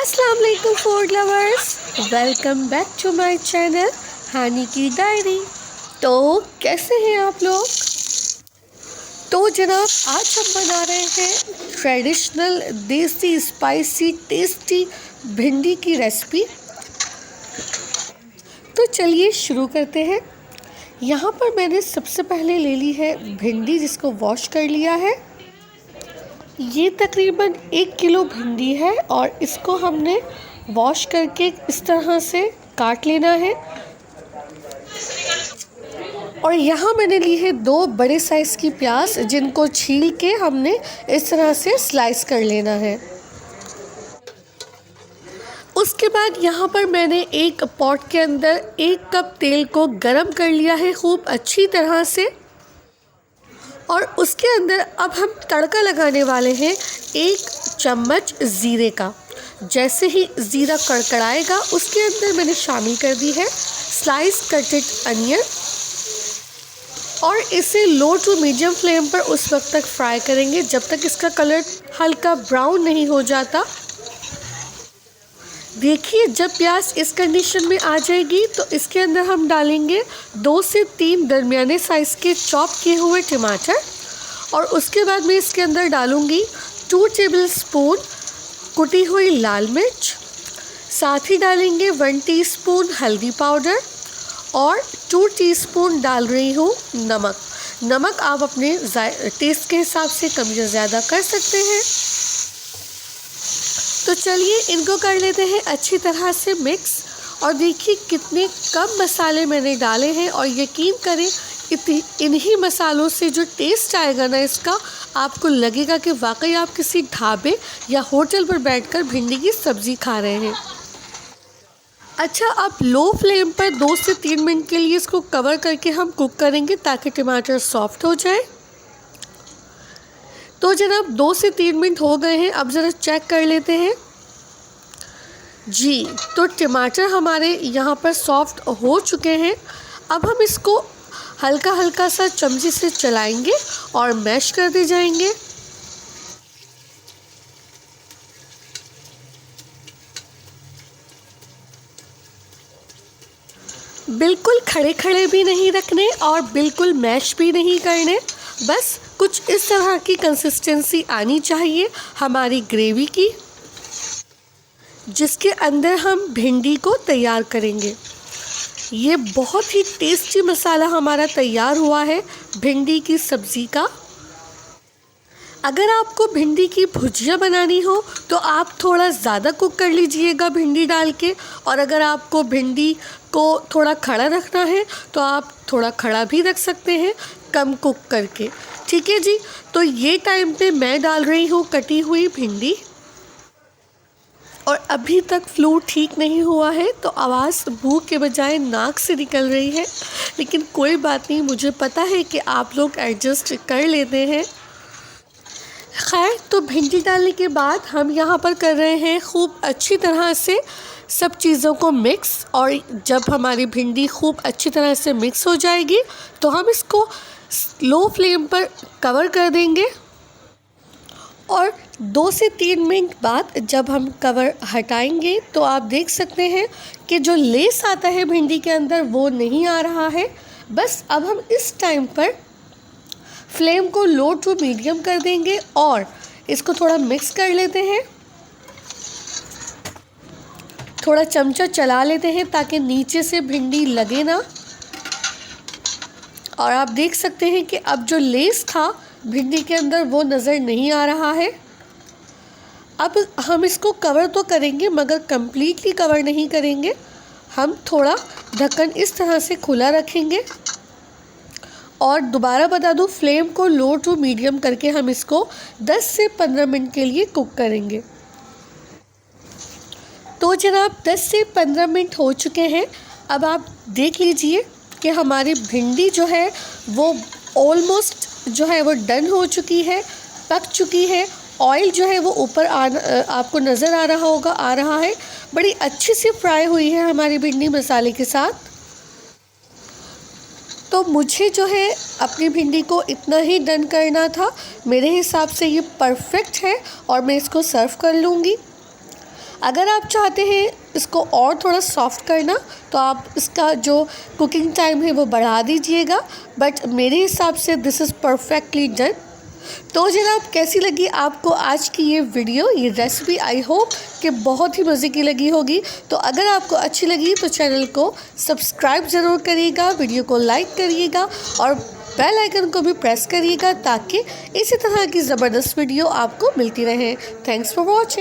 अस्सलाम वालेकुम food lovers, welcome back to my channel Hani की डायरी। तो कैसे हैं आप लोग? तो जनाब आज हम बना रहे हैं ट्रेडिशनल देसी स्पाइसी टेस्टी भिंडी की रेसिपी। तो चलिए शुरू करते हैं। यहाँ पर मैंने सबसे पहले ले ली है भिंडी, जिसको वॉश कर लिया है। ये तकरीबन 1 किलो भिंडी है और इसको हमने वॉश करके इस तरह से काट लेना है। और यहाँ मैंने ली है 2 बड़े साइज़ की प्याज, जिनको छील के हमने इस तरह से स्लाइस कर लेना है। उसके बाद यहाँ पर मैंने एक पॉट के अंदर 1 कप तेल को गरम कर लिया है खूब अच्छी तरह से। और उसके अंदर अब हम तड़का लगाने वाले हैं 1 चम्मच ज़ीरे का। जैसे ही ज़ीरा कड़कड़ाएगा उसके अंदर मैंने शामिल कर दी है स्लाइस कटेड अनियन, और इसे लो टू मीडियम फ्लेम पर उस वक्त तक फ्राई करेंगे जब तक इसका कलर हल्का ब्राउन नहीं हो जाता। देखिए, जब प्याज इस कंडीशन में आ जाएगी तो इसके अंदर हम डालेंगे 2 से 3 दरमियाने साइज़ के चॉप किए हुए टमाटर, और उसके बाद मैं इसके अंदर डालूँगी 2 टेबलस्पून कुटी हुई लाल मिर्च। साथ ही डालेंगे 1 टीस्पून हल्दी पाउडर और 2 टीस्पून डाल रही हूँ नमक। नमक आप अपने टेस्ट के हिसाब से कम या ज़्यादा कर सकते हैं। तो चलिए इनको कर लेते हैं अच्छी तरह से मिक्स। और देखिए कितने कम मसाले मैंने डाले हैं, और यकीन करें इन्हीं मसालों से जो टेस्ट आएगा ना इसका, आपको लगेगा कि वाकई आप किसी ढाबे या होटल पर बैठकर भिंडी की सब्ज़ी खा रहे हैं। अच्छा, अब लो फ्लेम पर 2 से 3 मिनट के लिए इसको कवर करके हम कुक करेंगे ताकि टमाटर सॉफ्ट हो जाए। तो जनाब 2 से 3 मिनट हो गए हैं, अब ज़रा चेक कर लेते हैं। जी, तो टमाटर हमारे यहाँ पर सॉफ्ट हो चुके हैं। अब हम इसको हल्का हल्का सा चमचे से चलाएंगे और मैश करते जाएंगे। बिल्कुल खड़े खड़े भी नहीं रखने और बिल्कुल मैश भी नहीं करने, बस कुछ इस तरह की कंसिस्टेंसी आनी चाहिए हमारी ग्रेवी की, जिसके अंदर हम भिंडी को तैयार करेंगे। ये बहुत ही टेस्टी मसाला हमारा तैयार हुआ है भिंडी की सब्ज़ी का। अगर आपको भिंडी की भुजिया बनानी हो तो आप थोड़ा ज़्यादा कुक कर लीजिएगा भिंडी डाल के, और अगर आपको भिंडी को थोड़ा खड़ा रखना है तो आप थोड़ा खड़ा भी रख सकते हैं कम कुक करके। ठीक है जी। तो ये टाइम पे मैं डाल रही हूँ कटी हुई भिंडी, और अभी तक फ्लू ठीक नहीं हुआ है तो आवाज़ मुँह के बजाय नाक से निकल रही है, लेकिन कोई बात नहीं, मुझे पता है कि आप लोग एडजस्ट कर लेते हैं। खैर, तो भिंडी डालने के बाद हम यहाँ पर कर रहे हैं खूब अच्छी तरह से सब चीज़ों को मिक्स, और जब हमारी भिंडी खूब अच्छी तरह से मिक्स हो जाएगी तो हम इसको लो फ्लेम पर कवर कर देंगे। और 2 से 3 मिनट बाद जब हम कवर हटाएंगे तो आप देख सकते हैं कि जो लेस आता है भिंडी के अंदर वो नहीं आ रहा है। बस अब हम इस टाइम पर फ्लेम को लो टू मीडियम कर देंगे और इसको थोड़ा मिक्स कर लेते हैं। थोड़ा चमचा चला लेते हैं ताकि नीचे से भिंडी लगे ना। और आप देख सकते हैं कि अब जो लेस था भिंडी के अंदर वो नज़र नहीं आ रहा है। अब हम इसको कवर तो करेंगे मगर कम्प्लीटली कवर नहीं करेंगे, हम थोड़ा ढक्कन इस तरह से खुला रखेंगे। और दोबारा बता दूं, फ्लेम को लो टू मीडियम करके हम इसको 10 से 15 मिनट के लिए कुक करेंगे। तो जनाब 10 से 15 मिनट हो चुके हैं। अब आप देख लीजिए कि हमारी भिंडी जो है वो ऑलमोस्ट जो है वो डन हो चुकी है, पक चुकी है। ऑयल जो है वो ऊपर आपको नज़र आ रहा है। बड़ी अच्छी सी फ्राई हुई है हमारी भिंडी मसाले के साथ। तो मुझे जो है अपनी भिंडी को इतना ही डन करना था। मेरे हिसाब से ये परफेक्ट है और मैं इसको सर्व कर लूँगी। अगर आप चाहते हैं इसको और थोड़ा सॉफ्ट करना तो आप इसका जो कुकिंग टाइम है वो बढ़ा दीजिएगा, बट मेरे हिसाब से दिस इज़ परफेक्टली डन। तो जनाब कैसी लगी आपको आज की ये वीडियो, ये रेसिपी? आई होप कि बहुत ही मज़े की लगी होगी। तो अगर आपको अच्छी लगी तो चैनल को सब्सक्राइब ज़रूर करिएगा, वीडियो को लाइक करिएगा और बेल आइकन को भी प्रेस करिएगा ताकि इसी तरह की ज़बरदस्त वीडियो आपको मिलती रहे। Thanks for watching.